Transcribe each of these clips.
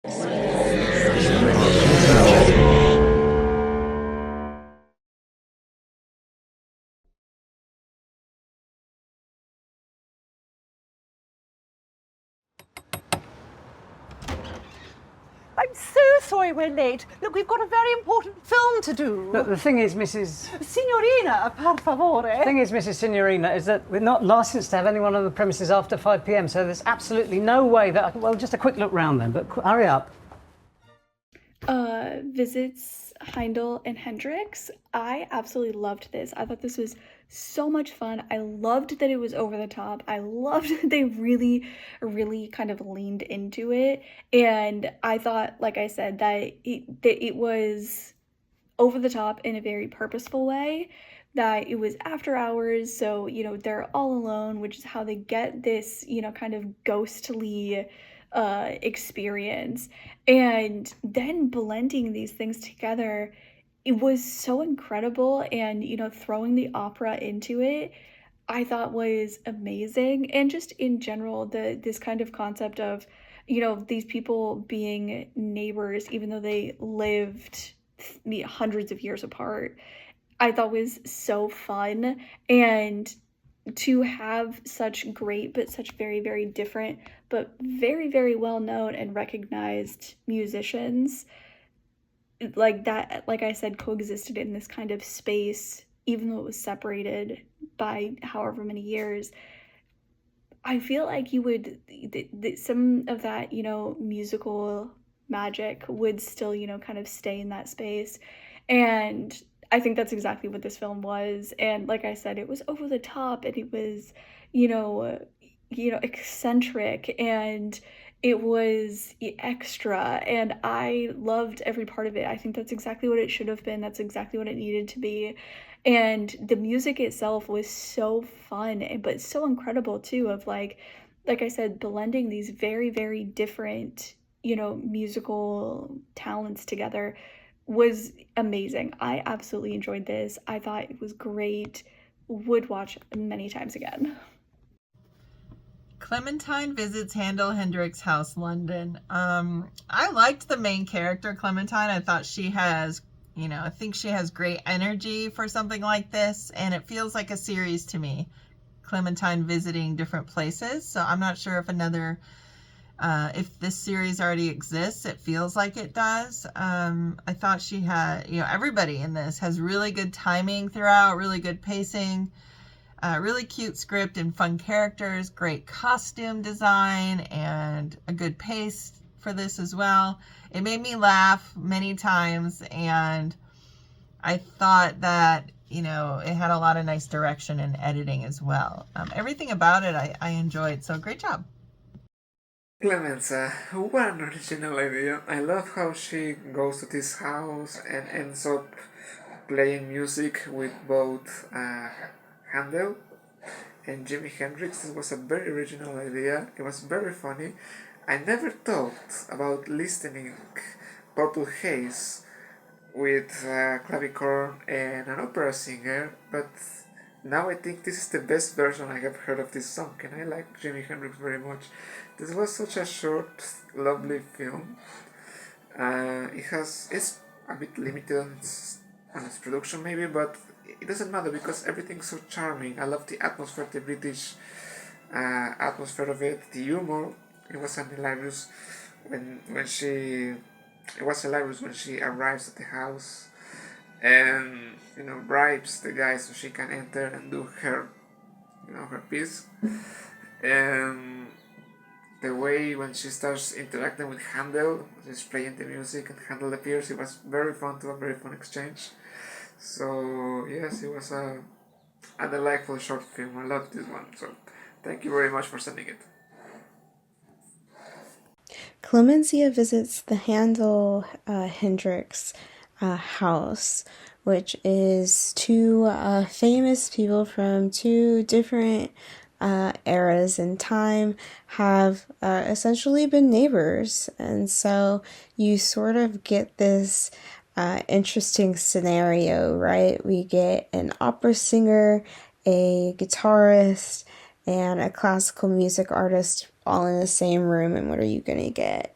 I'm so sorry we're late. Look, we've got a very important film to do. Look, the thing is, Mrs. Signorina, per favore. The thing is, Mrs. Signorina, is that we're not licensed to have anyone on the premises after 5 p.m, so there's absolutely no way that I can... Well, just a quick look round then, but hurry up. Visits Handel and Hendrix. I absolutely loved this. I thought this was so much fun. I loved that it was over the top. I loved that they really kind of leaned into it. And I thought, like I said, that it was over the top in a very purposeful way, that it was after hours, so, you know, they're all alone, which is how they get this, you know, kind of ghostly experience. And then blending these things together, it was so incredible. And, you know, throwing the opera into it, I thought was amazing. And just in general, this kind of concept of, you know, these people being neighbors, even though they lived hundreds of years apart, I thought was so fun. And to have such great but such very different but very well known and recognized musicians like that, like I said, coexisted in this kind of space, even though it was separated by however many years, I feel like you would some of that, you know, musical magic would still, you know, kind of stay in that space. And I think that's exactly what this film was. And like I said, it was over the top, and it was, you know, eccentric, and it was extra, and I loved every part of it. I think that's exactly what it should have been. That's exactly what it needed to be. And the music itself was so fun, but so incredible too, of like I said, blending these very different, you know, musical talents together was amazing. I absolutely enjoyed this. I thought it was great. Would watch many times again. Clementine visits Handel Hendrix House London. I liked the main character, Clementine. I thought she has, you know, I think she has great energy for something like this, and it feels like a series to me. Clementine visiting different places. So I'm not sure if if this series already exists. It feels like it does. I thought she had, you know, everybody in this has really good timing throughout, really good pacing, really cute script and fun characters, great costume design, and a good pace for this as well. It made me laugh many times, and I thought that, you know, it had a lot of nice direction and editing as well. Everything about it I enjoyed, so great job. Clemenzia, what an original idea. I love how she goes to this house and ends up playing music with both Handel and Jimi Hendrix. This was a very original idea. It was very funny. I never thought about listening Purple Haze with clavichord and an opera singer, but now I think this is the best version I have heard of this song, and I like Jimi Hendrix very much. This was such a short, lovely film. It's a bit limited on its production maybe, but it doesn't matter because everything's so charming. I love the atmosphere, the British atmosphere of it, the humor. It was hilarious when she arrives at the house and, you know, bribes the guy so she can enter and do her, you know, her piece. And the way when she starts interacting with Handel, she's playing the music and Handel appears, it was very fun too, a very fun exchange. So yes, it was a delightful short film. I loved this one. So thank you very much for sending it. Clemenzia visits the Handel Hendrix House, which is two famous people from two different eras in time have essentially been neighbors. And so you sort of get this interesting scenario, right? We get an opera singer, a guitarist, and a classical music artist all in the same room, and what are you going to get?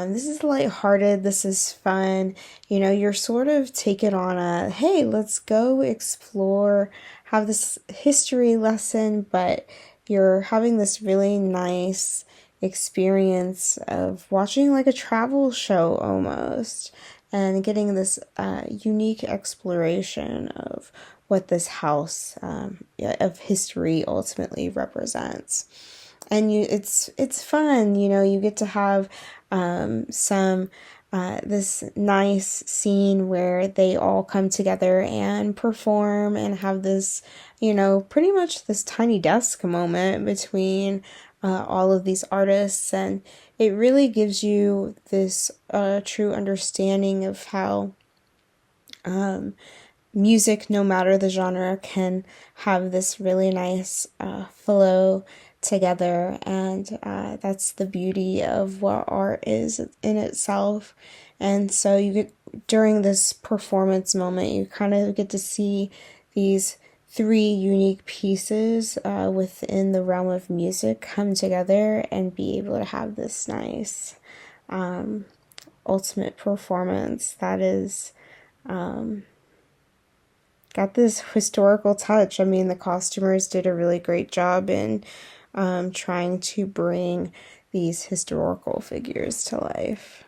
This is lighthearted, this is fun. You know, you're sort of taken on a, hey, let's go explore, have this history lesson, but you're having this really nice experience of watching like a travel show almost, and getting this unique exploration of what this house of history ultimately represents. And it's fun, you know, you get to have some this nice scene where they all come together and perform and have this, you know, pretty much this tiny desk moment between all of these artists, and it really gives you this true understanding of how music, no matter the genre, can have this really nice flow together, and that's the beauty of what art is in itself. And so you get, during this performance moment, you kind of get to see these three unique pieces within the realm of music come together and be able to have this nice ultimate performance that is got this historical touch. I mean, the costumers did a really great job in trying to bring these historical figures to life.